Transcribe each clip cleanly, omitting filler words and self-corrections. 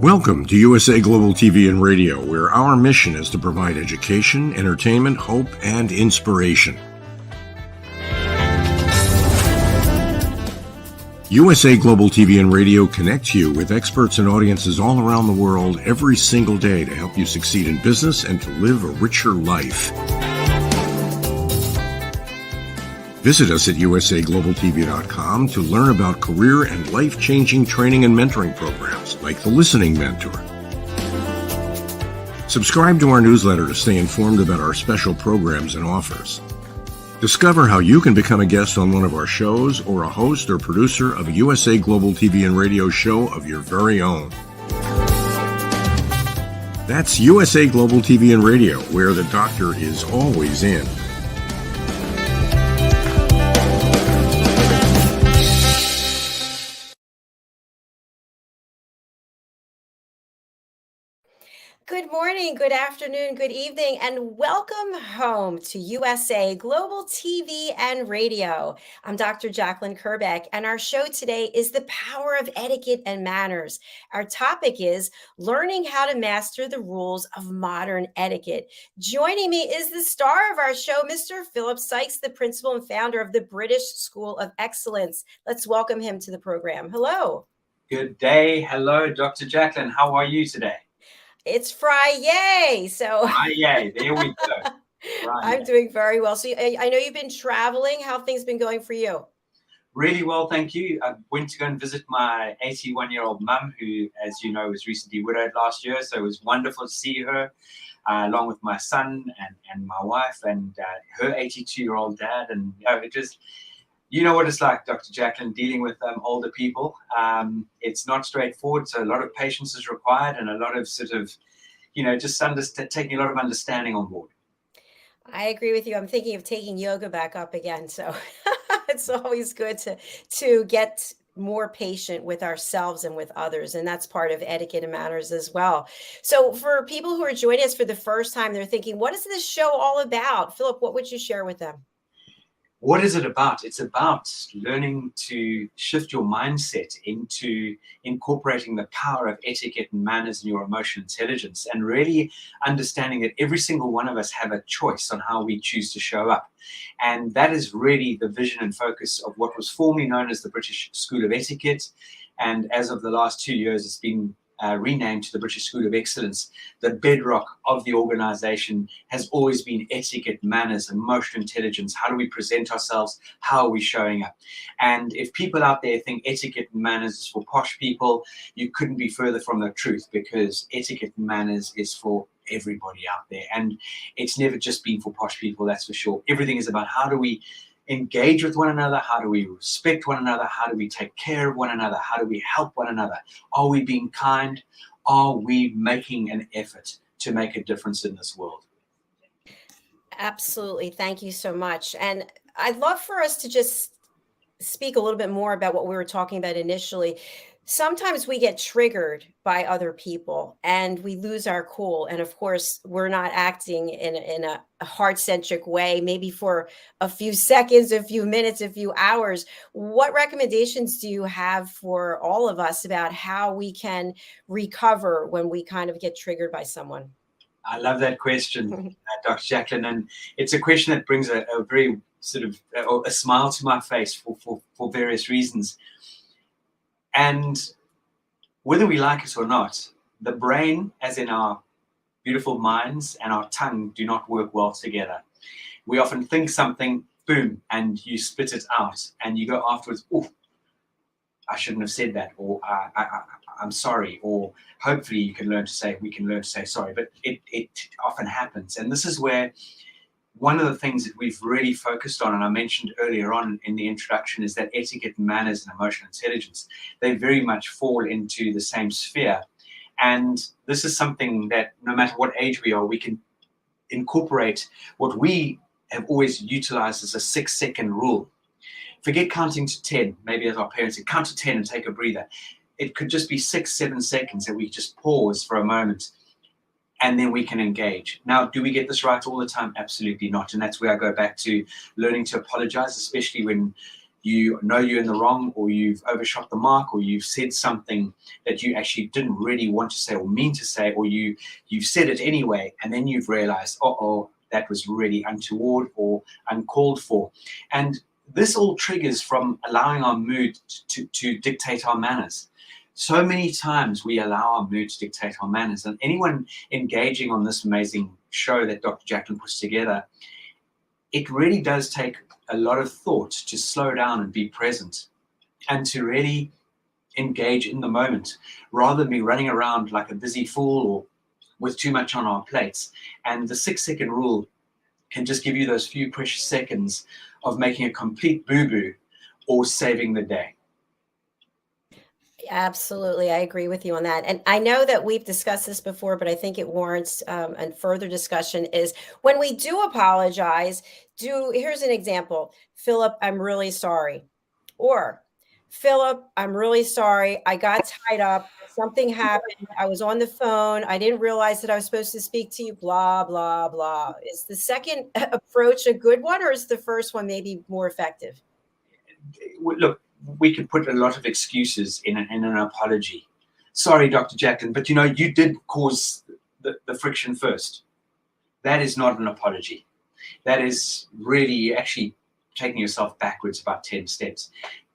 Welcome to USA Global TV and Radio, where our mission is to provide education, entertainment, hope, and inspiration. USA Global TV and Radio connects you with experts and audiences all around the world every single day to help you succeed in business and to live a richer life. Visit us at usaglobaltv.com to learn about career and life-changing training and mentoring programs like the Listening Mentor. Subscribe to our newsletter to stay informed about our special programs and offers. Discover how you can become a guest on one of our shows or a host or producer of a USA Global TV and Radio show of your very own. That's USA Global TV and Radio, where the doctor is always in. Good morning, good afternoon, good evening, and welcome home to USA Global TV and Radio. I'm Dr. JACALYN KERBECK, and our show today is the power of etiquette and manners. Our topic is learning how to master the rules of modern etiquette. Joining me is the star of our show, Mr. Philip SYKES, the principal and founder of the British School of Excellence. Let's welcome him to the program. Hello. Good day. Hello, Dr. JACALYN. How are you today? It's Friday, so Friday, there we go. I'm doing very well. So I know you've been traveling. How have things been going for you? Really well, thank you. I went to go and visit my 81-year-old mum, who, as you know, was recently widowed last year. So it was wonderful to see her, along with my son and my wife and her 82-year-old dad. And it just, you know what it's like, Dr. JACALYN, dealing with older people. It's not straightforward, so a lot of patience is required and a lot of sort of, just taking a lot of understanding on board. I agree with you. I'm thinking of taking yoga back up again. So it's always good to get more patient with ourselves and with others. And that's part of etiquette and manners as well. So for people who are joining us for the first time, they're thinking, what is this show all about? Philip, what would you share with them? What is it about? It's about learning to shift your mindset into incorporating the power of etiquette and manners in your emotional intelligence, and really understanding that every single one of us have a choice on how we choose to show up. And that is really the vision and focus of what was formerly known as the British School of Etiquette. And as of the last 2 years, it's been renamed to the British School of Excellence. The bedrock of the organization has always been etiquette, manners, emotional intelligence. How do we present ourselves? How are we showing up? And if people out there think etiquette and manners is for posh people, you couldn't be further from the truth, because etiquette and manners is for everybody out there. And it's never just been for posh people, that's for sure. Everything is about how do we engage with one another, how do we respect one another, how do we take care of one another, how do we help one another, are we being kind, are we making an effort to make a difference in this world? Absolutely. Thank you so much. And I'd love for us to just speak a little bit more about what we were talking about initially. Sometimes we get triggered by other people and we lose our cool. And of course, we're not acting in a heart-centric way, maybe for a few seconds, a few minutes, a few hours. What recommendations do you have for all of us about how we can recover when we kind of get triggered by someone? I love that question, Dr. JACALYN. And it's a question that brings a very sort of a smile to my face for various reasons. And whether we like it or not, the brain, as in our beautiful minds, and our tongue do not work well together. We often think something, boom, and you spit it out, and you go afterwards, oh, I shouldn't have said that, or I'm sorry, or hopefully we can learn to say sorry, but it often happens. And this is where one of the things that we've really focused on, and I mentioned earlier on in the introduction, is that etiquette, manners, and emotional intelligence, they very much fall into the same sphere. And this is something that no matter what age we are, we can incorporate what we have always utilized as a 6-second rule. Forget counting to 10, maybe as our parents said, count to 10 and take a breather. It could just be 6-7 seconds that we just pause for a moment, and then we can engage. Now, do we get this right all the time? Absolutely not. And that's where I go back to learning to apologize, especially when you know you're in the wrong, or you've overshot the mark, or you've said something that you actually didn't really want to say or mean to say, or you've said it anyway, and then you've realized, oh, that was really untoward or uncalled for. And this all triggers from allowing our mood to dictate our manners. So many times we allow our mood to dictate our manners, and anyone engaging on this amazing show that Dr. JACALYN puts together, it really does take a lot of thought to slow down and be present and to really engage in the moment, rather than be running around like a busy fool or with too much on our plates. And the 6-second rule can just give you those few precious seconds of making a complete boo-boo or saving the day. Absolutely. I agree with you on that. And I know that we've discussed this before, but I think it warrants a further discussion is when we do apologize, here's an example. Philip, I'm really sorry. Or Philip, I'm really sorry. I got tied up. Something happened. I was on the phone. I didn't realize that I was supposed to speak to you, blah, blah, blah. Is the second approach a good one, or is the first one maybe more effective? Look, we could put a lot of excuses in an apology. Sorry, Dr. JACALYN, but you did cause the friction first. That is not an apology. That is really actually taking yourself backwards about 10 steps.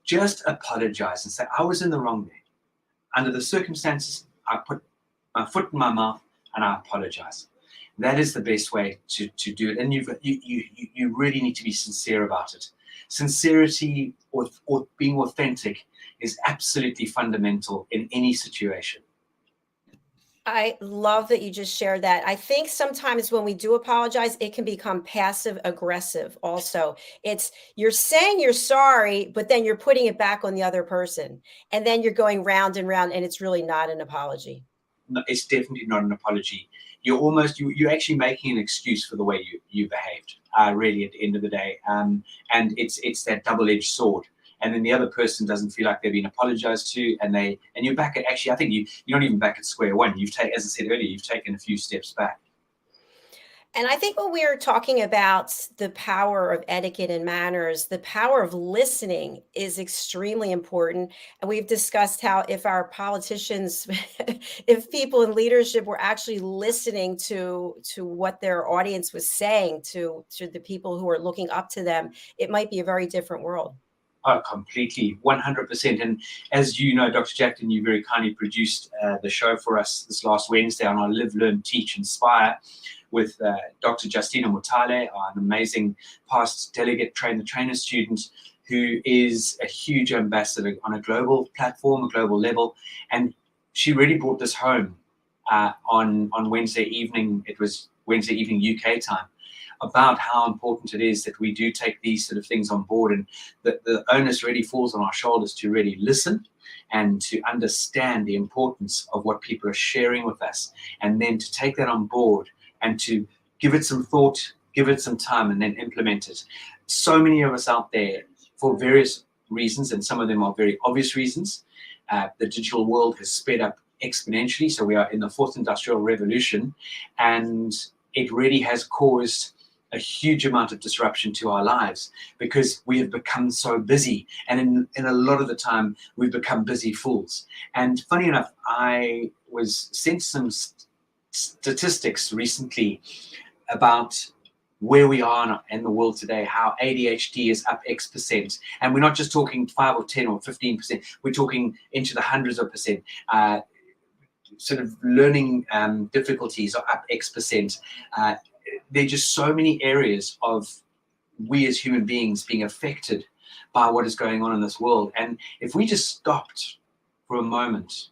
Just apologize and say, I was in the wrong there. Under the circumstances, I put my foot in my mouth and I apologize. That is the best way to do it. And you really need to be sincere about it. Sincerity or being authentic is absolutely fundamental in any situation. I love that you just shared that. I think sometimes when we do apologize, it can become passive aggressive also. You're saying you're sorry, but then you're putting it back on the other person. And then you're going round and round, and it's really not an apology. No, it's definitely not an apology. You're actually making an excuse for the way you behaved, really, at the end of the day. And it's that double-edged sword. And then the other person doesn't feel like they've been apologized to, and you're back at, actually, I think you're not even back at square one. As I said earlier, you've taken a few steps back. And I think when we are talking about the power of etiquette and manners, the power of listening is extremely important. And we've discussed how if our politicians, if people in leadership were actually listening to what their audience was saying to the people who are looking up to them, it might be a very different world. Oh, completely, 100%. And as you know, Dr. JACALYN, you very kindly produced the show for us this last Wednesday on our Live, Learn, Teach, Inspire with Dr. Justina Mutale, an amazing past delegate trainer student who is a huge ambassador on a global platform, a global level. And she really brought this home on Wednesday evening. It was Wednesday evening UK time, about how important it is that we do take these sort of things on board, and that the onus really falls on our shoulders to really listen and to understand the importance of what people are sharing with us, and then to take that on board and to give it some thought, give it some time, and then implement it. So many of us out there, for various reasons, and some of them are very obvious reasons, the digital world has sped up exponentially. So we are in the fourth industrial revolution, and it really has caused a huge amount of disruption to our lives because we have become so busy. And in a lot of the time, we've become busy fools. And funny enough, I was sent some statistics recently about where we are in the world today, how ADHD is up X%. And we're not just talking 5 or 10 or 15%, we're talking into the hundreds of percent. Sort of learning difficulties are up X%. There are just so many areas of we as human beings being affected by what is going on in this world. And if we just stopped for a moment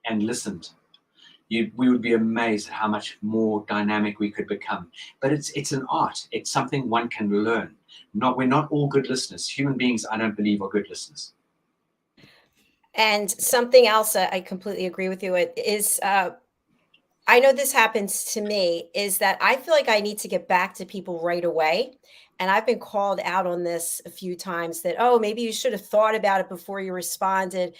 and listened, we would be amazed at how much more dynamic we could become. But it's an art. It's something one can learn. We're not all good listeners. Human beings, I don't believe, are good listeners. And something else I completely agree with you. It is, I know this happens to me, is that I feel like I need to get back to people right away. And I've been called out on this a few times that, oh, maybe you should have thought about it before you responded.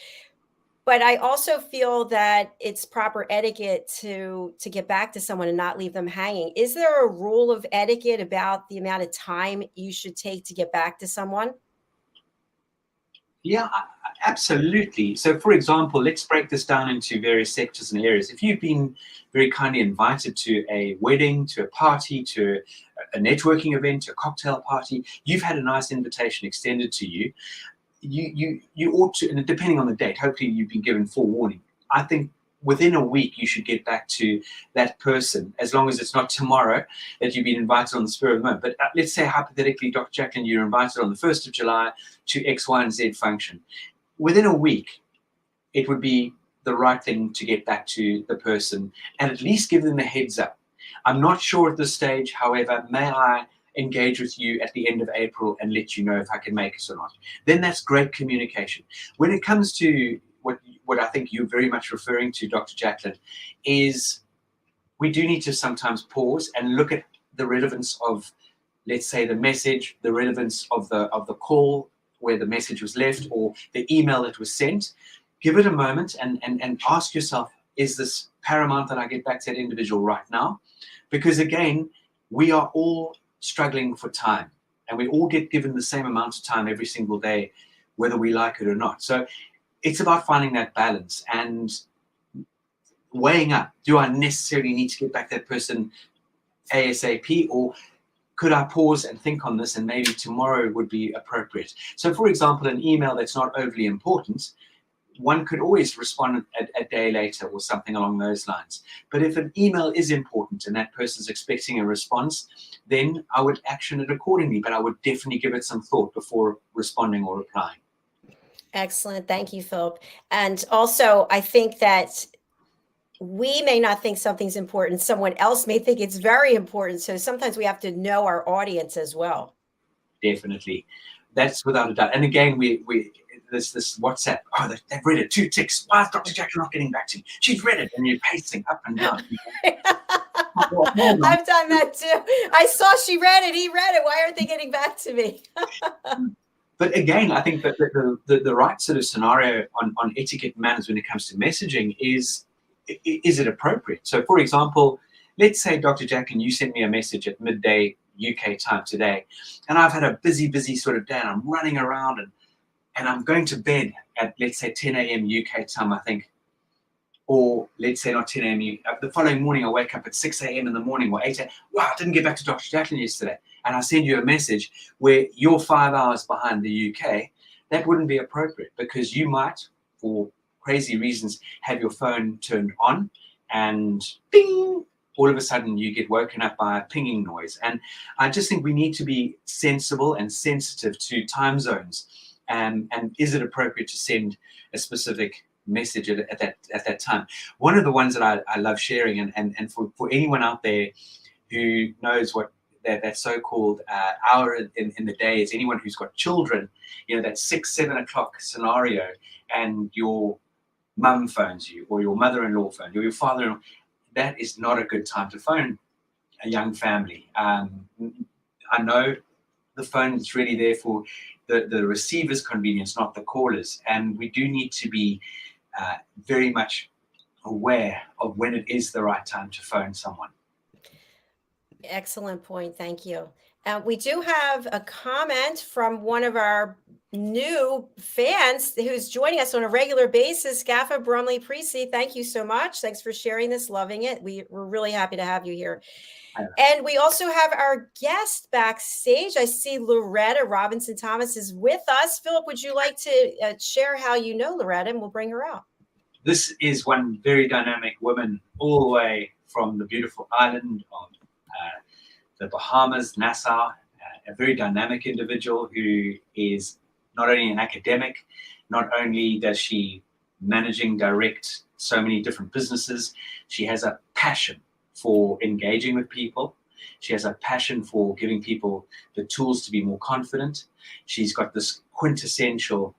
But I also feel that it's proper etiquette to get back to someone and not leave them hanging. Is there a rule of etiquette about the amount of time you should take to get back to someone? Yeah, absolutely. So, for example, let's break this down into various sectors and areas. If you've been very kindly invited to a wedding, to a party, to a networking event, to a cocktail party, you've had a nice invitation extended to you. You ought to, and depending on the date, hopefully you've been given forewarning. I think within a week you should get back to that person, as long as it's not tomorrow that you've been invited on the spur of the moment. But let's say hypothetically, Dr. Jacalyn, you're invited on the 1st of July to X, Y, and Z function. Within a week, it would be the right thing to get back to the person and at least give them a heads up. I'm not sure at this stage, however, may I engage with you at the end of April and let you know if I can make it or not? Then that's great communication. When it comes to what I think you're very much referring to, Dr. Jacalyn, is we do need to sometimes pause and look at the relevance of, let's say, the message, the relevance of the call where the message was left, or the email that was sent. Give it a moment and ask yourself, is this paramount that I get back to that individual right now? Because again, we are all struggling for time, and we all get given the same amount of time every single day, whether we like it or not. So it's about finding that balance and weighing up, do I necessarily need to get back that person ASAP, or could I pause and think on this and maybe tomorrow would be appropriate? So for example, an email that's not overly important, one could always respond a day later or something along those lines. But if an email is important and that person's expecting a response, then I would action it accordingly, but I would definitely give it some thought before responding or replying. Excellent. Thank you, Philip. And also, I think that we may not think something's important. Someone else may think it's very important. So sometimes we have to know our audience as well. Definitely. That's without a doubt. And again, this WhatsApp, oh, they've read it, 2 ticks. Why is Dr. Jacalyn not getting back to me? She's read it, and you're pacing up and down. I've done that too. I saw she read it, he read it. Why aren't they getting back to me? But again, I think that the right sort of scenario on etiquette manners when it comes to messaging is it appropriate? So for example, let's say, Dr. Jacalyn, you sent me a message at midday UK time today, and I've had a busy sort of day, and I'm running around and I'm going to bed at, let's say, 10 a.m. UK time, I think, or let's say not 10 a.m. The following morning I wake up at 6 a.m. in the morning or 8 a.m. Wow, I didn't get back to Dr. Jacalyn yesterday. And I send you a message where you're 5 hours behind the UK. That wouldn't be appropriate, because you might, for crazy reasons, have your phone turned on and ping, all of a sudden you get woken up by a pinging noise. And I just think we need to be sensible and sensitive to time zones. And is it appropriate to send a specific message at that time? One of the ones that I love sharing, and for anyone out there who knows what that so-called hour in the day is, anyone who's got children, you know, that 6-7 o'clock scenario, and your mum phones you, or your mother-in-law phones you, or your father-in-law, that is not a good time to phone a young family. I know the phone is really there for the receiver's convenience, not the caller's, and we do need to be very much aware of when it is the right time to phone someone. Excellent point. Thank you. We do have a comment from one of our new fans who's joining us on a regular basis, Gaffa Brumley Precy. Thank you so much. Thanks for sharing this. Loving it. We're really happy to have you here. And we also have our guest backstage. I see Loretta Robinson Thomas is with us. Philip, would you like to share how you know Loretta, and we'll bring her out? This is one very dynamic woman, all the way from the beautiful island of the Bahamas, Nassau, a very dynamic individual who is not only an academic, not only does she direct so many different businesses, she has a passion for engaging with people. She has a passion for giving people the tools to be more confident. She's got this quintessential,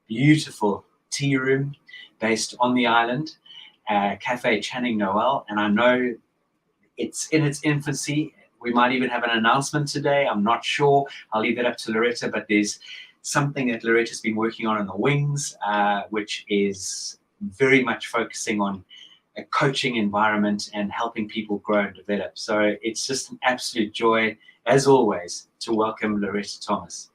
beautiful tea room based on the island, Cafe Channing Noel, and I know it's in its infancy. We might even have an announcement today. I'm not sure. I'll leave that up to Loretta, but there's something that Loretta's been working on in the wings, which is very much focusing on a coaching environment and helping people grow and develop. So it's just an absolute joy, as always, to welcome Loretta Thomas.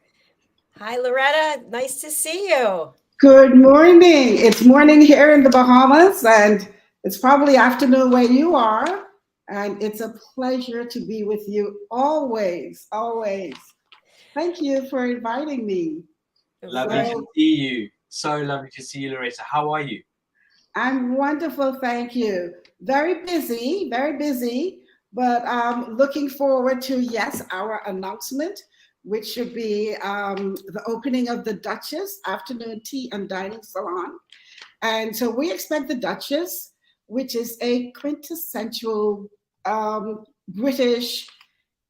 Hi, Loretta. Nice to see you. Good morning. It's morning here in the Bahamas, and it's probably afternoon where you are. And it's a pleasure to be with you always, always. Thank you for inviting me. Lovely to see you. So lovely to see you, Loretta. How are you? I'm wonderful, thank you. Very busy, but looking forward to, yes, our announcement, which should be the opening of the Duchess Afternoon Tea and Dining Salon. And so we expect the Duchess, which is a quintessential British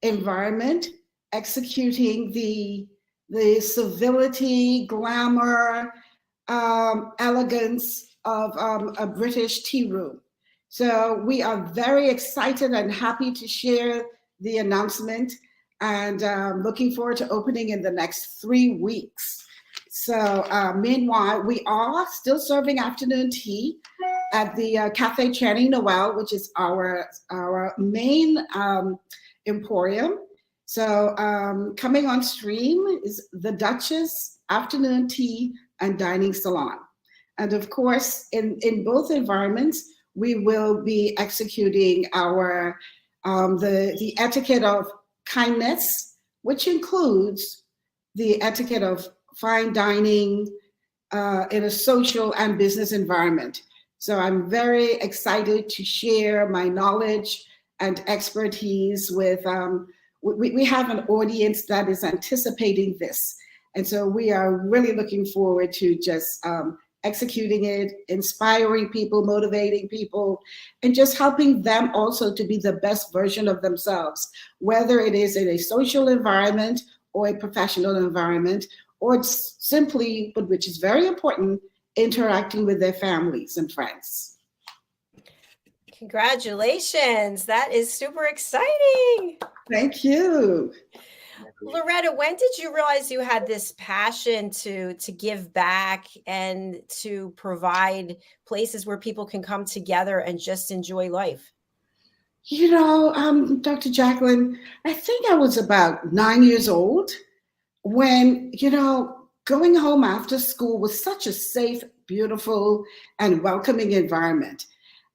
environment, executing the civility, glamour, elegance of a British tea room. So we are very excited and happy to share the announcement, and looking forward to opening in the next 3 weeks. So meanwhile, we are still serving afternoon tea at the Cafe Channing Noel, which is our main emporium. So coming on stream is the Duchess Afternoon Tea and Dining Salon. And of course, in both environments, we will be executing our the etiquette of kindness, which includes the etiquette of fine dining in a social and business environment. So I'm very excited to share my knowledge and expertise with, we have an audience that is anticipating this. And so we are really looking forward to just executing it, inspiring people, motivating people, and just helping them also to be the best version of themselves, whether it is in a social environment or a professional environment, or simply, but which is very important, interacting with their families and friends. Congratulations. That is super exciting. Thank you. Loretta, when did you realize you had this passion to give back and to provide places where people can come together and just enjoy life? You know, Dr. JACALYN, I think I was about 9 years old when, you know, going home after school was such a safe, beautiful, and welcoming environment.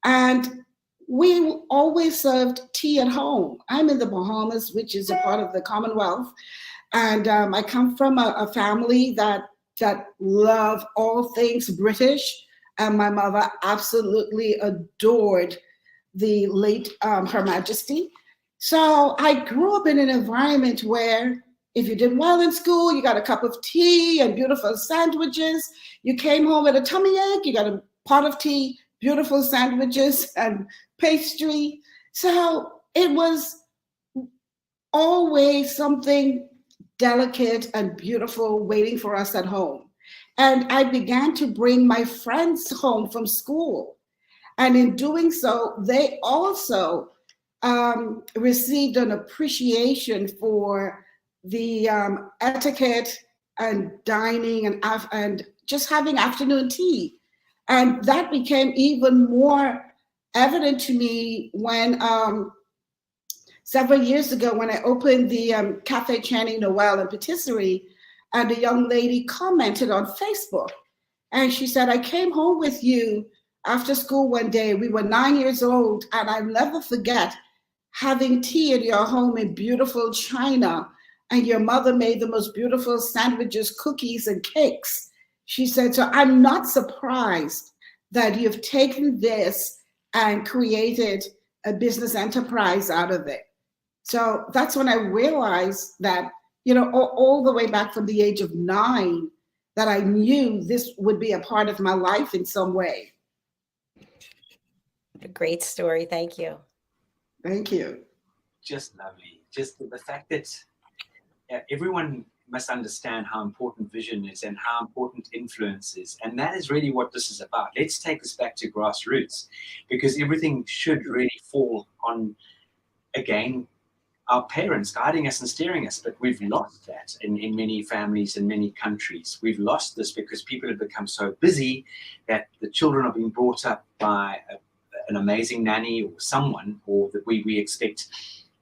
And we always served tea at home. I'm in the Bahamas, which is a part of the Commonwealth. And I come from a family that love all things British. And my mother absolutely adored the late Her Majesty. So I grew up in an environment where if you did well in school, you got a cup of tea and beautiful sandwiches. You came home with a tummy ache, you got a pot of tea, beautiful sandwiches and pastry. So it was always something delicate and beautiful waiting for us at home. And I began to bring my friends home from school. And in doing so, they also received an appreciation for the etiquette and dining and just having afternoon tea. And that became even more evident to me when several years ago when I opened the Cafe Channing Noel and Patisserie, and a young lady commented on Facebook. And she said, I came home with you after school one day. We were 9 years old, and I'll never forget having tea at your home in beautiful china, and your mother made the most beautiful sandwiches, cookies, and cakes. She said, so I'm not surprised that you've taken this and created a business enterprise out of it. So that's when I realized that, you know, all the way back from the age of 9, that I knew this would be a part of my life in some way. A great story. Thank you. Thank you. Just lovely. Just the fact that everyone must understand how important vision is and how important influence is. And that is really what this is about. Let's take this back to grassroots, because everything should really fall on, again, our parents guiding us and steering us. But we've lost that in many families in many countries. We've lost this because people have become so busy that the children are being brought up by an amazing nanny or someone, or that we expect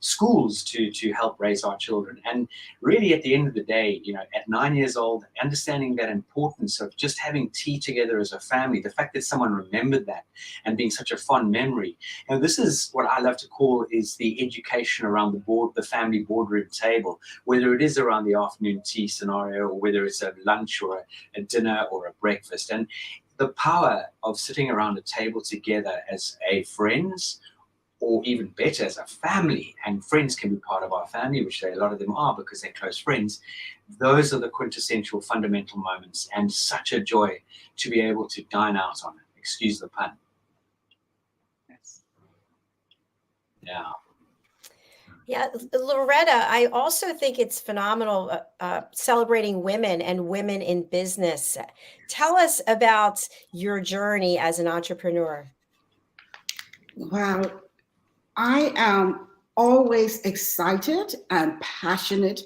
schools to help raise our children. And really, at the end of the day, at 9 years old, understanding that importance of just having tea together as a family, the fact that someone remembered that and being such a fond memory. And this is what I love to call is the education around the family boardroom table, whether it is around the afternoon tea scenario, or whether it's a lunch or a dinner or a breakfast. And the power of sitting around a table together as friends, or even better, as a family, and friends can be part of our family, which a lot of them are because they're close friends. Those are the quintessential fundamental moments, and such a joy to be able to dine out on it. Excuse the pun. Yes. Yeah. Yeah, Loretta, I also think it's phenomenal celebrating women and women in business. Tell us about your journey as an entrepreneur. Wow. I am always excited and passionate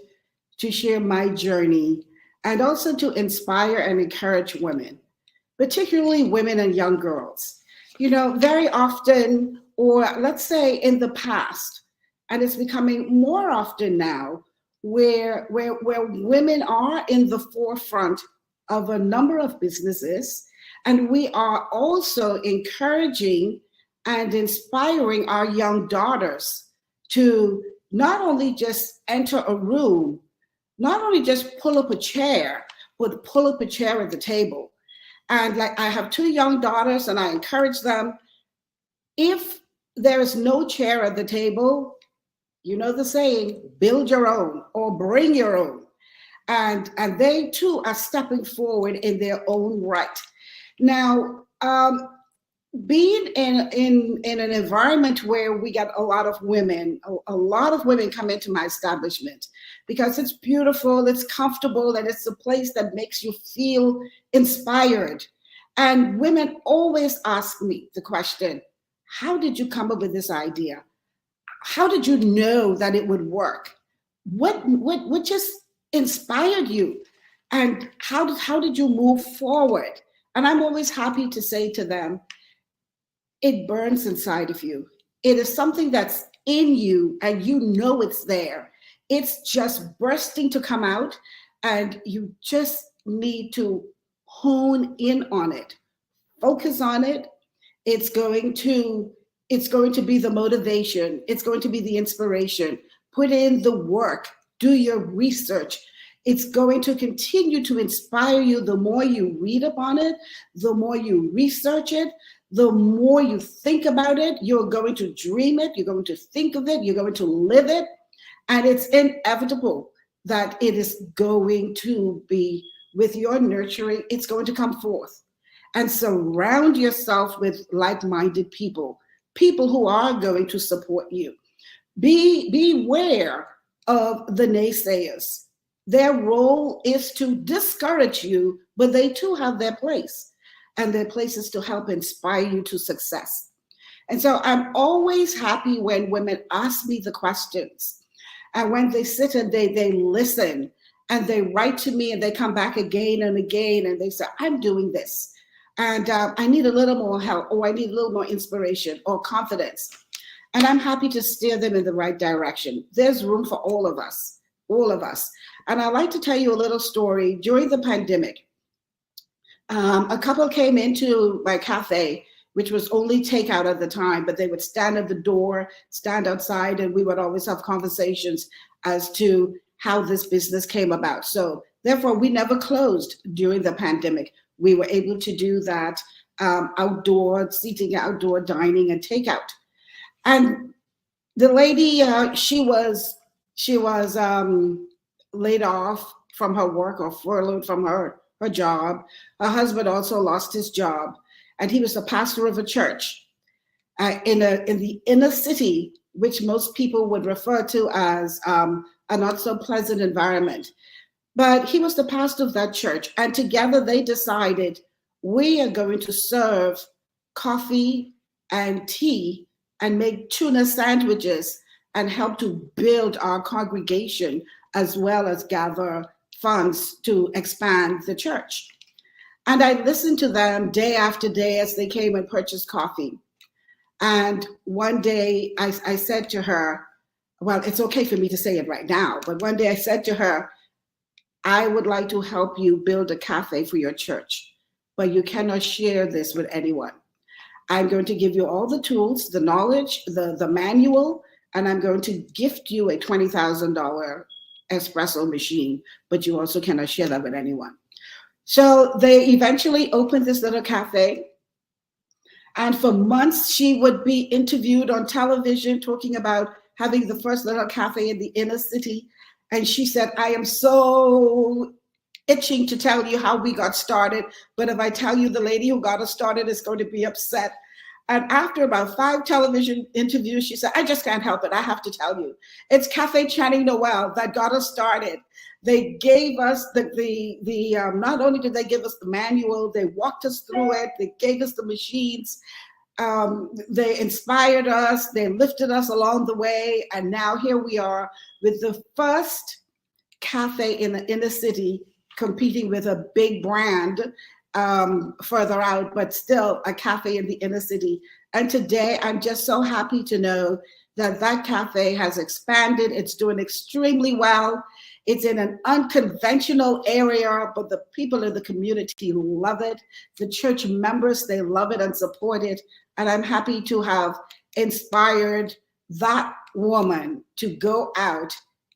to share my journey and also to inspire and encourage women, particularly women and young girls. Very often, or let's say in the past, and it's becoming more often now, where women are in the forefront of a number of businesses, and we are also encouraging and inspiring our young daughters to not only just enter a room, not only just pull up a chair, but pull up a chair at the table. And like, I have 2 young daughters, and I encourage them, if there is no chair at the table, you know the saying, build your own or bring your own. And they too are stepping forward in their own right. Now, being in an environment where we get a lot of women come into my establishment because it's beautiful, it's comfortable, and it's a place that makes you feel inspired. And women always ask me the question, how did you come up with this idea? How did you know that it would work? What just inspired you? And how did you move forward? And I'm always happy to say to them, it burns inside of you. It is something that's in you, and you know it's there. It's just bursting to come out, and you just need to hone in on it, focus on it. It's going to be the motivation. It's going to be the inspiration. Put in the work, do your research. It's going to continue to inspire you. The more you read upon it, the more you research it, the more you think about it, you're going to dream it, you're going to think of it, you're going to live it. And it's inevitable that it is going to be, with your nurturing, it's going to come forth. And surround yourself with like-minded people who are going to support you. Beware of the naysayers. Their role is to discourage you, but they too have their place. And their place is to help inspire you to success. And so I'm always happy when women ask me the questions, and when they sit and they listen, and they write to me, and they come back again and again, and they say, I'm doing this, and I need a little more help, or I need a little more inspiration or confidence. And I'm happy to steer them in the right direction. There's room for all of us. And I'd like to tell you a little story. During the pandemic, a couple came into my cafe, which was only takeout at the time, but they would stand at the door, stand outside, and we would always have conversations as to how this business came about. So therefore, we never closed during the pandemic. We were able to do that outdoor seating, outdoor dining, and takeout. And the lady, she was laid off from her work, or furloughed from her job. Her husband also lost his job, and he was the pastor of a church in the inner city, which most people would refer to as a not so pleasant environment. But he was the pastor of that church, and together they decided, we are going to serve coffee and tea and make tuna sandwiches and help to build our congregation, as well as gather funds to expand the church. And I listened to them day after day as they came and purchased coffee. And one day I said to her, well, it's okay for me to say it right now, but one day I said to her, I would like to help you build a cafe for your church, but you cannot share this with anyone. I'm going to give you all the tools, the knowledge, the manual, and I'm going to gift you a $20,000 espresso machine, but you also cannot share that with anyone. So they eventually opened this little cafe. And for months, she would be interviewed on television talking about having the first little cafe in the inner city. And she said, I am so itching to tell you how we got started, but if I tell you the lady who got us started is going to be upset. And after about 5 television interviews, she said, I just can't help it. I have to tell you. It's Cafe Channing Noel that got us started. They gave us not only did they give us the manual, they walked us through it. They gave us the machines. They inspired us. They lifted us along the way. And now here we are with the first cafe in the inner city, competing with a big brand further out, but still a cafe in the inner city. And today I'm just so happy to know that that cafe has expanded. It's doing extremely well. It's in an unconventional area, but the people in the community love it. The church members, they love it and support it. And I'm happy to have inspired that woman to go out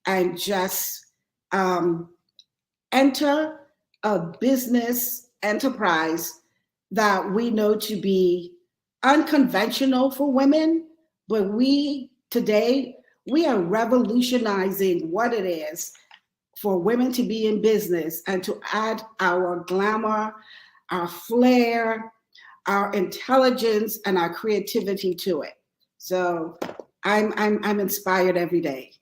and just enter a business enterprise that we know to be unconventional for women, but today we are revolutionizing what it is for women to be in business and to add our glamour, our flair, our intelligence, and our creativity to it. So I'm inspired every day.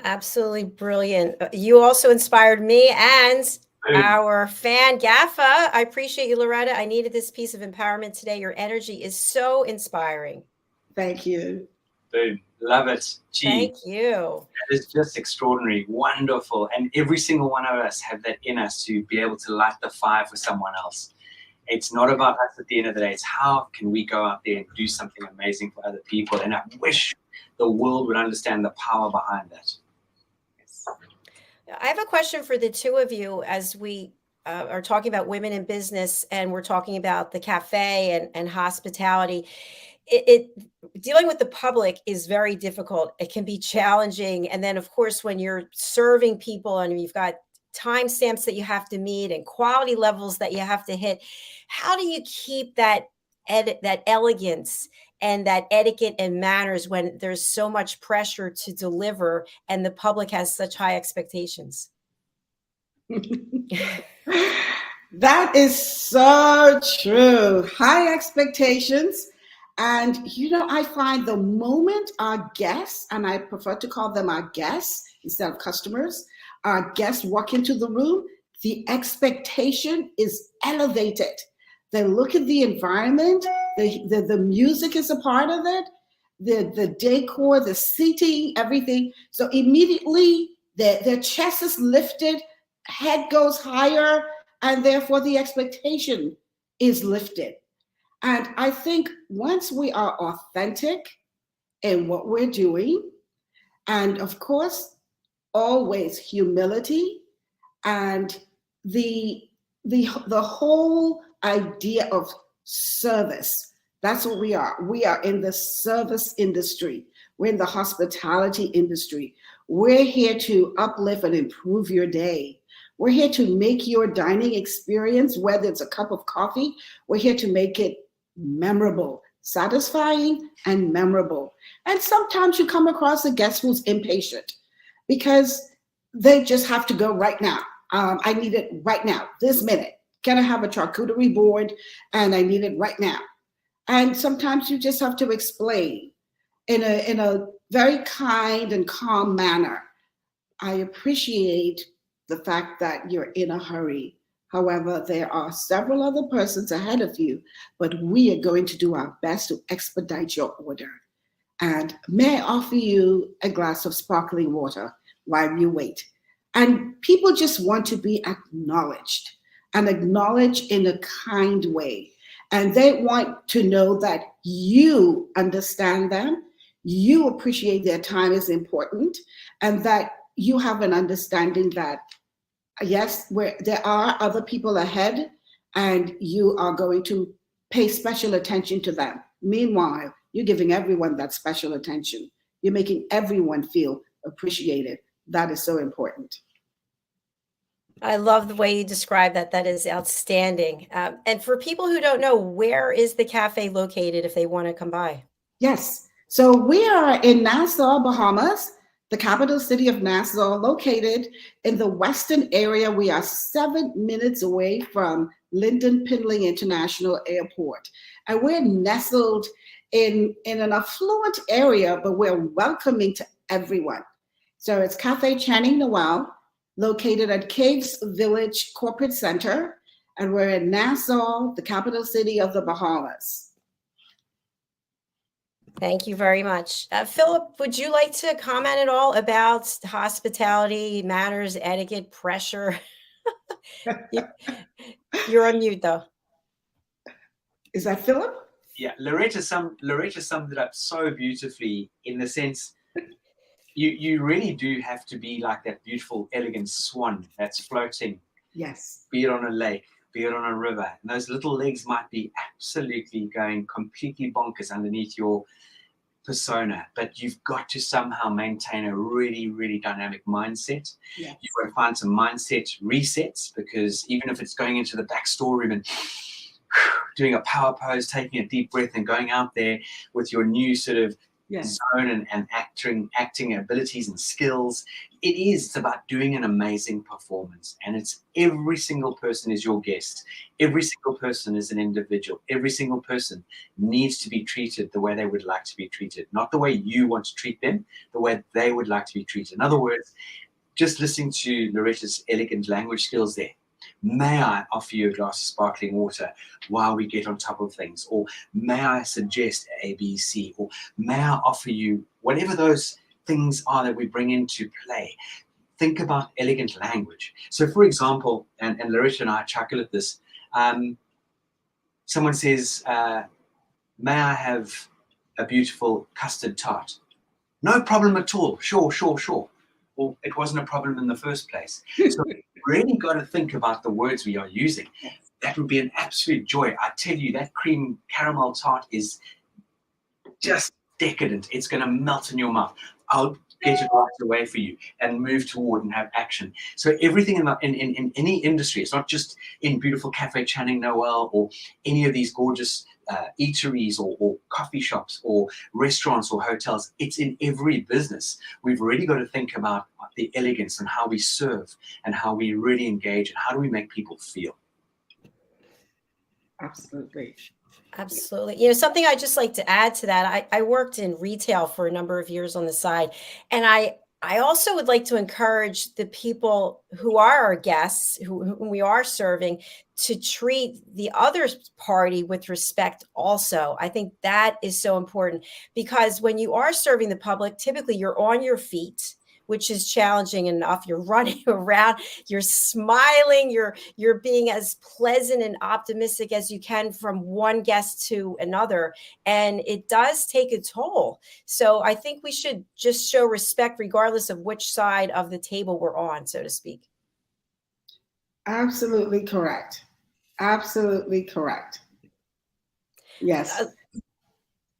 Absolutely brilliant. You also inspired me and our fan, Gaffa. I appreciate you, Loretta. I needed this piece of empowerment today. Your energy is so inspiring. Thank you. Boom. Love it. Gee, thank you. That is just extraordinary. Wonderful. And every single one of us have that in us to be able to light the fire for someone else. It's not about us at the end of the day. It's how can we go out there and do something amazing for other people. And I wish the world would understand the power behind that. I have a question for the two of you as we are talking about women in business and we're talking about the cafe and hospitality. Dealing with the public is very difficult. It can be challenging. And then, of course, when you're serving people and you've got timestamps that you have to meet and quality levels that you have to hit, how do you keep that elegance and that etiquette and manners when there's so much pressure to deliver and the public has such high expectations? That is so true. High expectations. And, I find the moment our guests, and I prefer to call them our guests instead of customers, our guests walk into the room, the expectation is elevated. They look at the environment, the music is a part of it, the decor, the seating, everything. So immediately their chest is lifted, head goes higher, and therefore the expectation is lifted. And I think once we are authentic in what we're doing, and of course, always humility and the whole idea of service. That's what we are. We are in the service industry. We're in the hospitality industry. We're here to uplift and improve your day. We're here to make your dining experience, whether it's a cup of coffee, we're here to make it memorable, satisfying, and memorable. And sometimes you come across a guest who's impatient because they just have to go right now. I need it right now, this minute. Can I have a charcuterie board? And I need it right now. And sometimes you just have to explain in a very kind and calm manner. I appreciate the fact that you're in a hurry. However, there are several other persons ahead of you, but we are going to do our best to expedite your order. And may I offer you a glass of sparkling water while you wait? And people just want to be acknowledged and acknowledged in a kind way. And they want to know that you understand them, you appreciate their time is important, and that you have an understanding that, yes, there are other people ahead, and you are going to pay special attention to them. Meanwhile, you're giving everyone that special attention. You're making everyone feel appreciated. That is so important. I love the way you describe that. That is outstanding. And for people who don't know, where is the cafe located if they want to come by? Yes. So we are in Nassau, Bahamas, the capital city of Nassau, located in the western area. We are 7 minutes away from Lynden Pindling International Airport. And we're nestled in an affluent area, but we're welcoming to everyone. So it's Cafe Channing Noel, located at Caves Village Corporate Center. And we're in Nassau, the capital city of the Bahamas. Thank you very much. Philip, would you like to comment at all about hospitality, manners, etiquette, pressure? You're on mute, though. Is that Philip? Yeah, Loretta summed it up so beautifully, in the sense you really do have to be like that beautiful, elegant swan that's floating. Yes. Be it on a lake, be it on a river. And those little legs might be absolutely going completely bonkers underneath your persona, but you've got to somehow maintain a really, really dynamic mindset. Yes. You've got to find some mindset resets, because even if it's going into the back storeroom and doing a power pose, taking a deep breath, and going out there with your new sort of zone and acting abilities and skills, it's about doing an amazing performance. And it's every single person is your guest. Every single person is an individual. Every single person needs to be treated the way they would like to be treated, not the way you want to treat them, the way they would like to be treated. In other words, just listening to Loretta's elegant language skills there. May I offer you a glass of sparkling water while we get on top of things? Or may I suggest A, B, C? Or may I offer you whatever those things are that we bring into play? Think about elegant language. So, for example, and Loretta and I chuckle at this, someone says, may I have a beautiful custard tart? No problem at all. Sure. Well, it wasn't a problem in the first place. So we really got to think about the words we are using. That would be an absolute joy. I tell you, that cream caramel tart is just decadent. It's going to melt in your mouth. I'll get it right away for you and move toward and have action. So everything in any industry, it's not just in beautiful Cafe Channing Noel or any of these gorgeous eateries or coffee shops or restaurants or hotels. It's in every business. We've really got to think about the elegance and how we serve and how we really engage and how do we make people feel. Absolutely. Absolutely. You know, something I'd just like to add to that, I worked in retail for a number of years on the side, and I also would like to encourage the people who are our guests, whom we are serving, to treat the other party with respect also. I think that is so important, because when you are serving the public, typically you're on your feet, which is challenging enough. You're running around, you're smiling, you're being as pleasant and optimistic as you can from one guest to another. And it does take a toll. So I think we should just show respect regardless of which side of the table we're on, so to speak. Absolutely correct. Absolutely correct. Yes.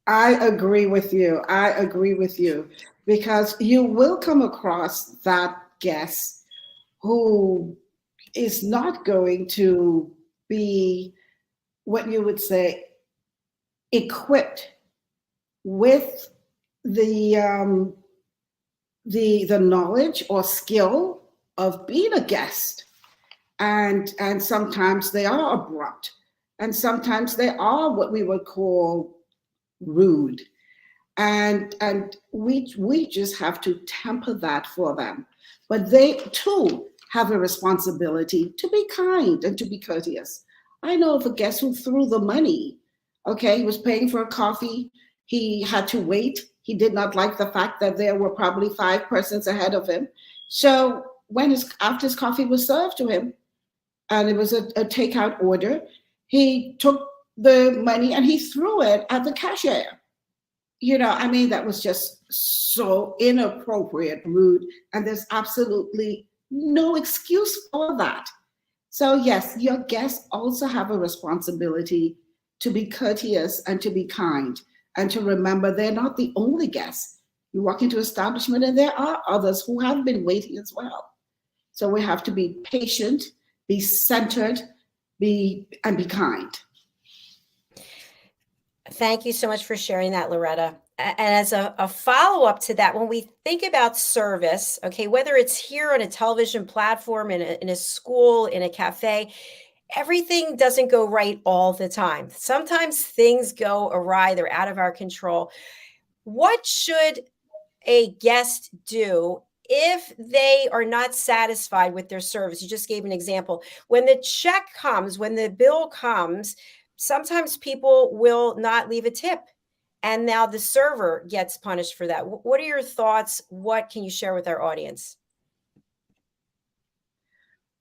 I agree with you. Because you will come across that guest who is not going to be, what you would say, equipped with the knowledge or skill of being a guest. And sometimes they are abrupt, and sometimes they are what we would call rude. And we just have to temper that for them. But they too have a responsibility to be kind and to be courteous. I know of a guest who threw the money. Okay, he was paying for a coffee. He had to wait. He did not like the fact that there were probably 5 persons ahead of him. So after his coffee was served to him, and it was a takeout order, he took the money and he threw it at the cashier. I mean, that was just so inappropriate, rude, and there's absolutely no excuse for that. So yes, your guests also have a responsibility to be courteous and to be kind and to remember they're not the only guests. You walk into an establishment and there are others who have been waiting as well. So we have to be patient, be centered, be kind. Thank you so much for sharing that, Loretta. And as a follow-up to that, when we think about service, okay, whether it's here on a television platform, in a school, in a cafe, everything doesn't go right all the time. Sometimes things go awry, they're out of our control. What should a guest do if they are not satisfied with their service? You just gave an example. When the check comes, when the bill comes, sometimes people will not leave a tip. And now the server gets punished for that. What are your thoughts? What can you share with our audience?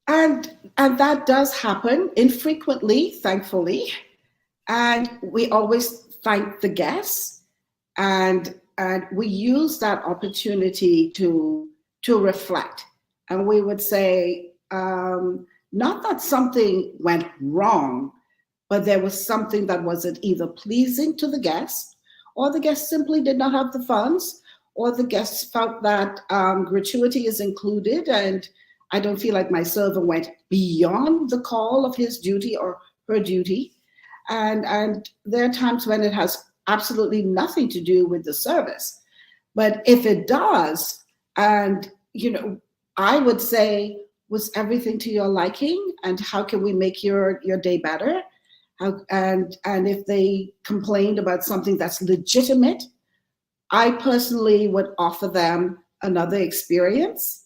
And that does happen infrequently, thankfully. And we always thank the guests, and we use that opportunity to reflect. And we would say, not that something went wrong, but there was something that wasn't either pleasing to the guests, or the guests simply did not have the funds, or the guests felt that gratuity is included and I don't feel like my server went beyond the call of his duty or her duty. And there are times when it has absolutely nothing to do with the service. But if it does, and I would say, was everything to your liking? And how can we make your day better? And if they complained about something that's legitimate, I personally would offer them another experience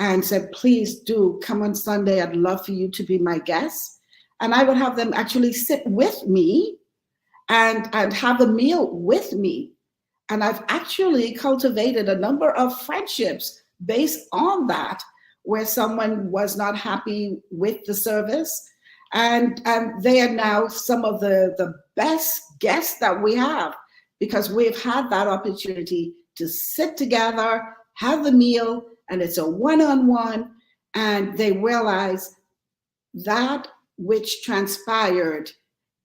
and said, please do come on Sunday. I'd love for you to be my guest. And I would have them actually sit with me and have a meal with me. And I've actually cultivated a number of friendships based on that, where someone was not happy with the service. And they are now some of the best guests that we have, because we've had that opportunity to sit together, have the meal, and it's a one-on-one, and they realize that which transpired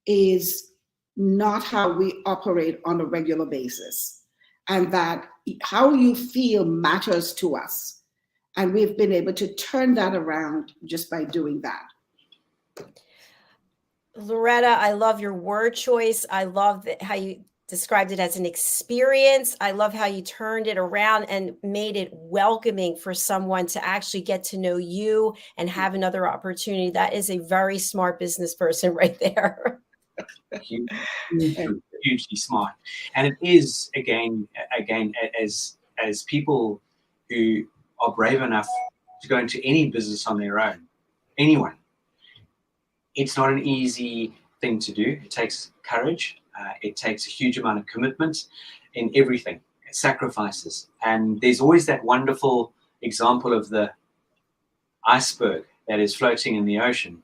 is not how we operate on a regular basis, and that how you feel matters to us. And we've been able to turn that around just by doing that. Loretta, I love your word choice. I love how you described it as an experience. I love how you turned it around and made it welcoming for someone to actually get to know you and have another opportunity. That is a very smart business person right there. Hugely smart. And it is, again, as people who are brave enough to go into any business on their own, anyone, it's not an easy thing to do. It takes courage. It takes a huge amount of commitment in everything, sacrifices. And there's always that wonderful example of the iceberg that is floating in the ocean.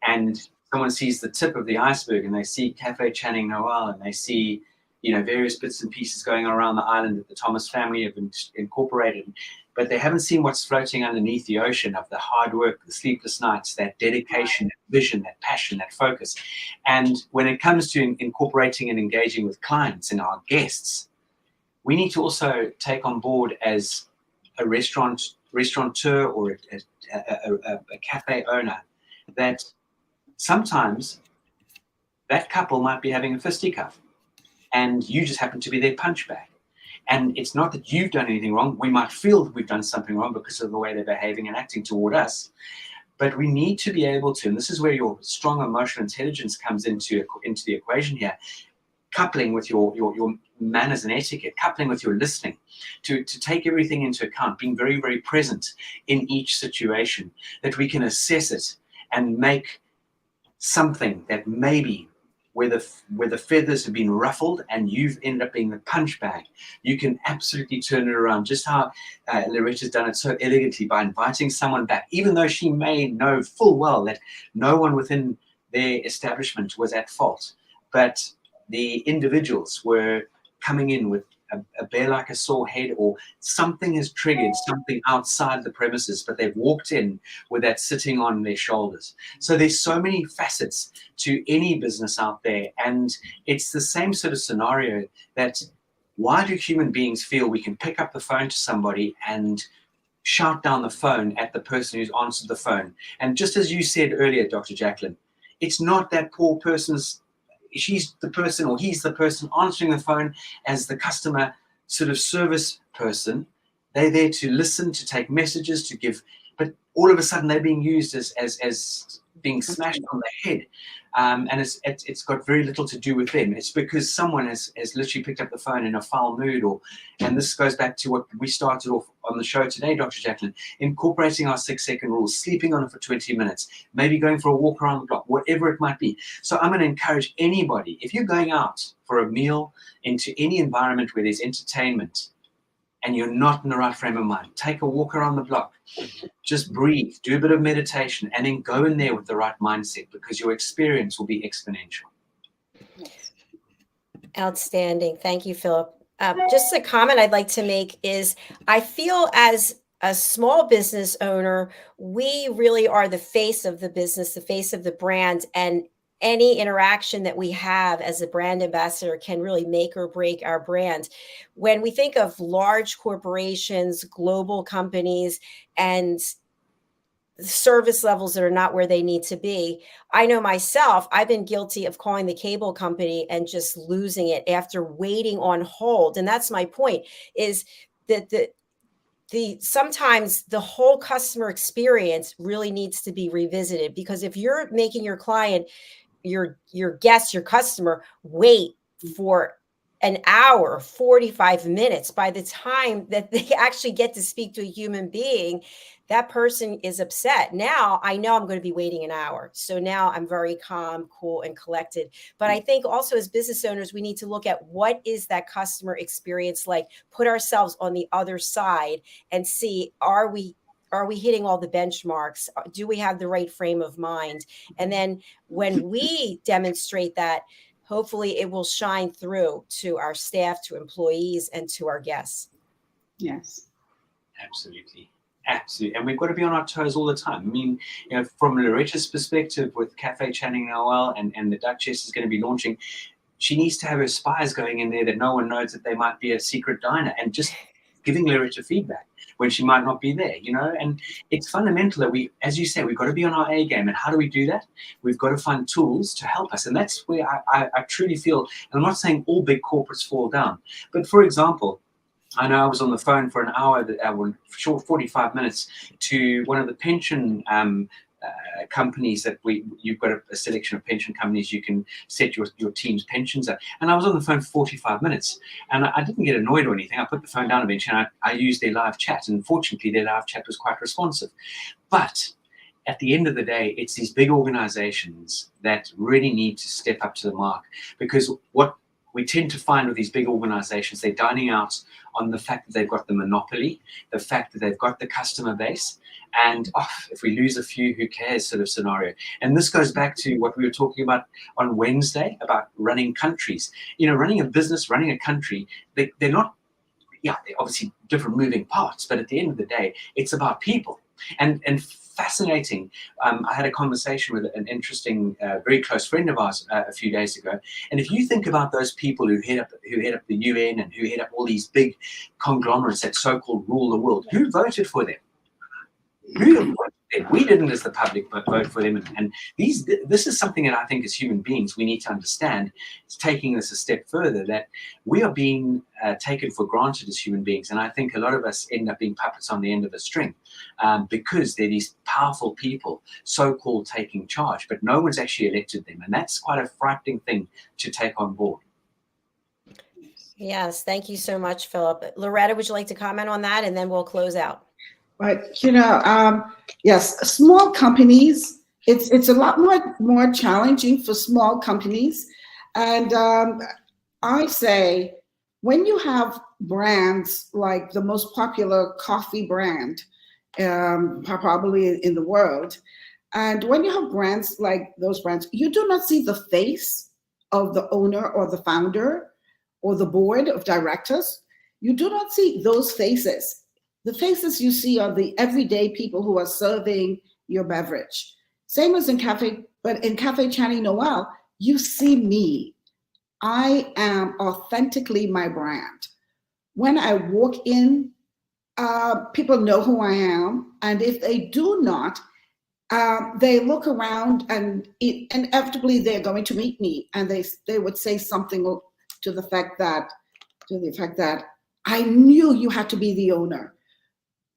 And someone sees the tip of the iceberg and they see Cafe Channing Noel and they see, various bits and pieces going around the island that the Thomas family have incorporated. But they haven't seen what's floating underneath the ocean of the hard work, the sleepless nights, that dedication, that vision, that passion, that focus. And when it comes to incorporating and engaging with clients and our guests, we need to also take on board as a restaurateur or a cafe owner that sometimes that couple might be having a fisticuff and you just happen to be their punch bag. And it's not that you've done anything wrong. We might feel that we've done something wrong because of the way they're behaving and acting toward us. But we need to be able to, and this is where your strong emotional intelligence comes into the equation here, coupling with your manners and etiquette, coupling with your listening, to take everything into account, being very, very present in each situation, that we can assess it and make something that maybe where the feathers have been ruffled and you've ended up being the punch bag, you can absolutely turn it around. Just how Loretta's done it so elegantly by inviting someone back, even though she may know full well that no one within their establishment was at fault. But the individuals were coming in with a bear like a sore head, or something has triggered something outside the premises, but they've walked in with that sitting on their shoulders. So there's so many facets to any business out there, and it's the same sort of scenario that why do human beings feel we can pick up the phone to somebody and shout down the phone at the person who's answered the phone? And just as you said earlier, Dr. JACALYN, it's not that poor person's, she's the person or he's the person answering the phone as the customer sort of service person. They're there to listen, to take messages, to give, but all of a sudden they're being used as being smashed on the head. And it's got very little to do with them. It's because someone has literally picked up the phone in a foul mood, and this goes back to what we started off on the show today, Dr. JACALYN, incorporating our 6-second rule, sleeping on it for 20 minutes, maybe going for a walk around the block, whatever it might be. So I'm going to encourage anybody, if you're going out for a meal into any environment where there's entertainment and you're not in the right frame of mind, take a walk around the block, just breathe, do a bit of meditation, and then go in there with the right mindset, because your experience will be exponential. Outstanding. Thank you, Philip. Just a comment I'd like to make is I feel as a small business owner, we really are the face of the business, the face of the brand, and any interaction that we have as a brand ambassador can really make or break our brand. When we think of large corporations, global companies, and service levels that are not where they need to be, I know myself, I've been guilty of calling the cable company and just losing it after waiting on hold. And that's my point, is that sometimes the whole customer experience really needs to be revisited, because if you're making your client, your guest, your customer wait for an hour, 45 minutes, by the time that they actually get to speak to a human being, that person is upset. Now I know I'm going to be waiting an hour. So now I'm very calm, cool, and collected. But I think also as business owners, we need to look at what is that customer experience like, put ourselves on the other side and see, are we hitting all the benchmarks? Do we have the right frame of mind? And then when we demonstrate that, hopefully it will shine through to our staff, to employees, and to our guests. Yes. Absolutely. Absolutely. And we've got to be on our toes all the time. I mean, you know, from Loretta's perspective with Cafe Channing Noel and the Duchess is going to be launching, she needs to have her spies going in there that no one knows that they might be a secret diner, and just giving Loretta feedback when she might not be there, you know. And it's fundamental that we, as you say, we've got to be on our A game. And how do we do that? We've got to find tools to help us. And that's where I truly feel, and I'm not saying all big corporates fall down, but for example, I know I was on the phone for an hour, short 45 minutes, to one of the pension companies that you've got a selection of pension companies you can set your team's pensions at. And I was on the phone for 45 minutes, and I didn't get annoyed or anything. I put the phone down eventually, and I used their live chat, and fortunately their live chat was quite responsive. But at the end of the day, it's these big organizations that really need to step up to the mark, because what we tend to find with these big organizations, they're dining out on the fact that they've got the monopoly, the fact that they've got the customer base, and if we lose a few, who cares sort of scenario. And this goes back to what we were talking about on Wednesday about running countries. You know, running a business, running a country, they're not, they're obviously different moving parts, but at the end of the day, it's about people. And fascinating. I had a conversation with an interesting, very close friend of ours a few days ago. And if you think about those people who head up the UN and who head up all these big conglomerates that so-called rule the world, who voted for them? Who voted for them? We didn't, as the public, vote for them. And this is something that I think as human beings we need to understand. It's taking this a step further, that we are being taken for granted as human beings. And I think a lot of us end up being puppets on the end of a string because they're these powerful people, so-called taking charge, but no one's actually elected them. And that's quite a frightening thing to take on board. Yes, thank you so much, Philip. Loretta, would you like to comment on that? And then we'll close out. But, you know, yes, small companies, it's a lot more challenging for small companies. And I say, when you have brands like the most popular coffee brand, probably in the world, and when you have brands like those brands, you do not see the face of the owner or the founder or the board of directors, you do not see those faces. The faces you see are the everyday people who are serving your beverage. Same as in Cafe, but in Cafe Channing Noel, you see me. I am authentically my brand. When I walk in, people know who I am. And if they do not, they look around and inevitably they're going to meet me, and they would say something to the effect that I knew you had to be the owner.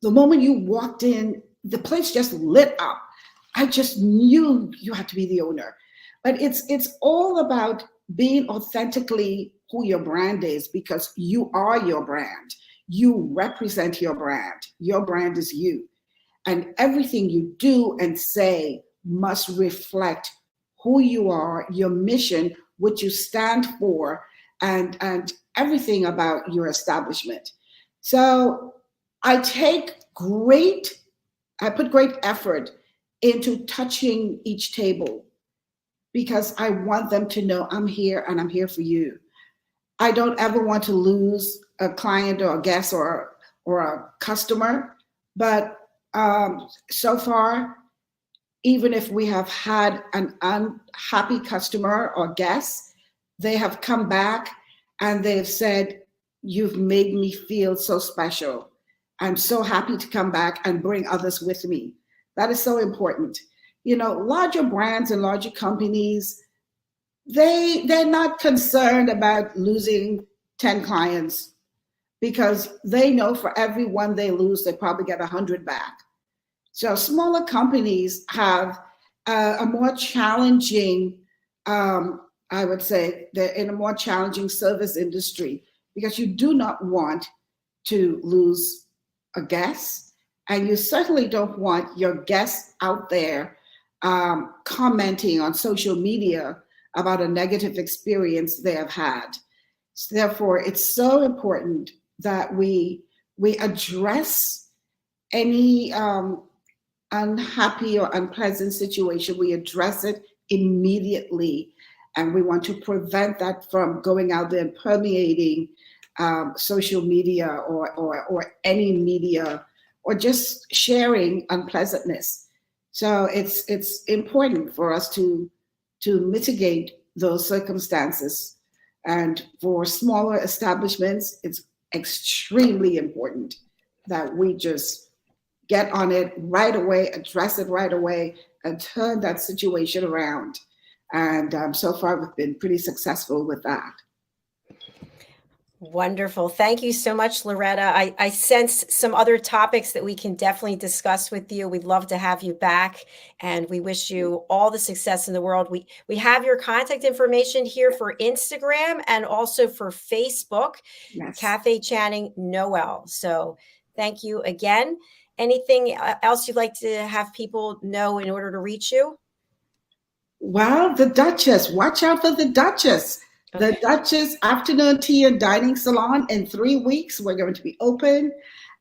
The moment you walked in, the place just lit up. I just knew you had to be the owner. But it's all about being authentically who your brand is, because you are your brand. You represent your brand. Your brand is you. And everything you do and say must reflect who you are, your mission, what you stand for, and everything about your establishment. So I put great effort into touching each table, because I want them to know I'm here and I'm here for you. I don't ever want to lose a client or a guest or a customer, but so far, even if we have had an unhappy customer or guest, they have come back and they've said, "You've made me feel so special. I'm so happy to come back and bring others with me." That is so important. You know, larger brands and larger companies, they're not concerned about losing 10 clients, because they know for every one they lose, they probably get 100 back. So smaller companies have a more challenging, I would say, they're in a more challenging service industry, because you do not want to lose a guest, and you certainly don't want your guests out there commenting on social media about a negative experience they have had. So therefore, it's so important that we address any unhappy or unpleasant situation. We address it immediately, and we want to prevent that from going out there and permeating social media or any media, or just sharing unpleasantness. So it's important for us to mitigate those circumstances. And for smaller establishments, it's extremely important that we just get on it right away, address it right away, and turn that situation around. And so far, we've been pretty successful with that. Wonderful. Thank you so much, Loretta. I sense some other topics that we can definitely discuss with you. We'd love to have you back, and we wish you all the success in the world. We have your contact information here for Instagram and also for Facebook, Yes. Cafe Channing Noel. So thank you again. Anything else you'd like to have people know in order to reach you? Well, the Duchess. Watch out for the Duchess. The Duchess Afternoon Tea and Dining Salon. In 3 weeks, we're going to be open,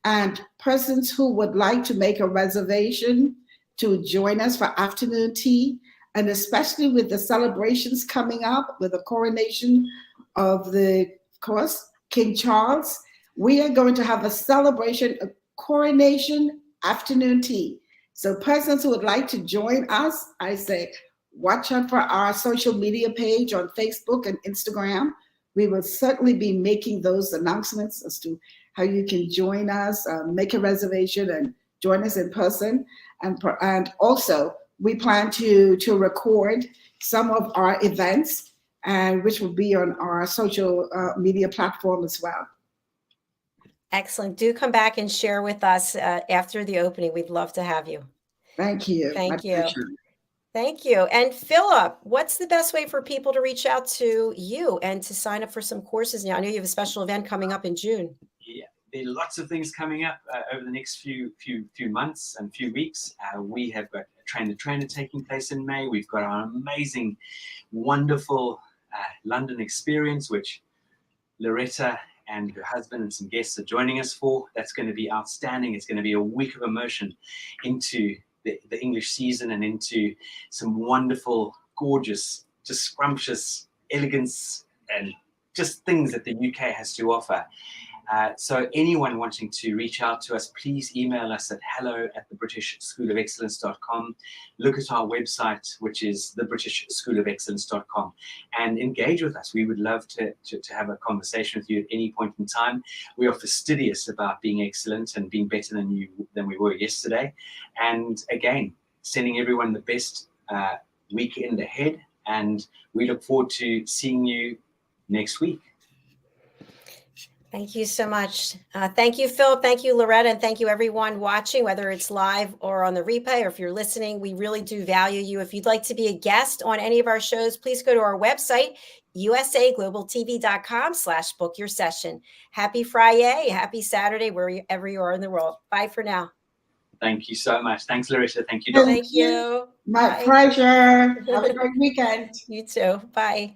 and persons who would like to make a reservation to join us for afternoon tea, and especially with the celebrations coming up with the coronation of of course, King Charles, we are going to have a celebration, a coronation afternoon tea. So persons who would like to join us, I say, watch out for our social media page on Facebook and Instagram. We will certainly be making those announcements as to how you can join us, make a reservation, and join us in person. And also, we plan to record some of our events, and which will be on our social media platform as well. Excellent. Do come back and share with us after the opening. We'd love to have you. Thank you. Thank My you. pleasure. Thank you. And Philip, what's the best way for people to reach out to you and to sign up for some courses now? I know you have a special event coming up in June. Yeah, there are lots of things coming up over the next few months and few weeks. We have got a train-the-trainer taking place in May. We've got our amazing, wonderful London experience, which Loretta and her husband and some guests are joining us for. That's going to be outstanding. It's going to be a week of immersion into the English season and into some wonderful, gorgeous, just scrumptious elegance and just things that the UK has to offer. So anyone wanting to reach out to us, please email us at hello@thebritishschoolofexcellence.com. Look at our website, which is thebritishschoolofexcellence.com, and engage with us. We would love to have a conversation with you at any point in time. We are fastidious about being excellent and being better than we were yesterday. And again, sending everyone the best weekend ahead, and we look forward to seeing you next week. Thank you so much. Thank you, Philip. Thank you, Loretta. And thank you, everyone watching, whether it's live or on the replay, or if you're listening. We really do value you. If you'd like to be a guest on any of our shows, please go to our website, usaglobaltv.com/book your session. Happy Friday. Happy Saturday, wherever you are in the world. Bye for now. Thank you so much. Thanks, Larissa. Thank you, Dr. Thank you. My Bye. pleasure. Have a great weekend. You too. Bye.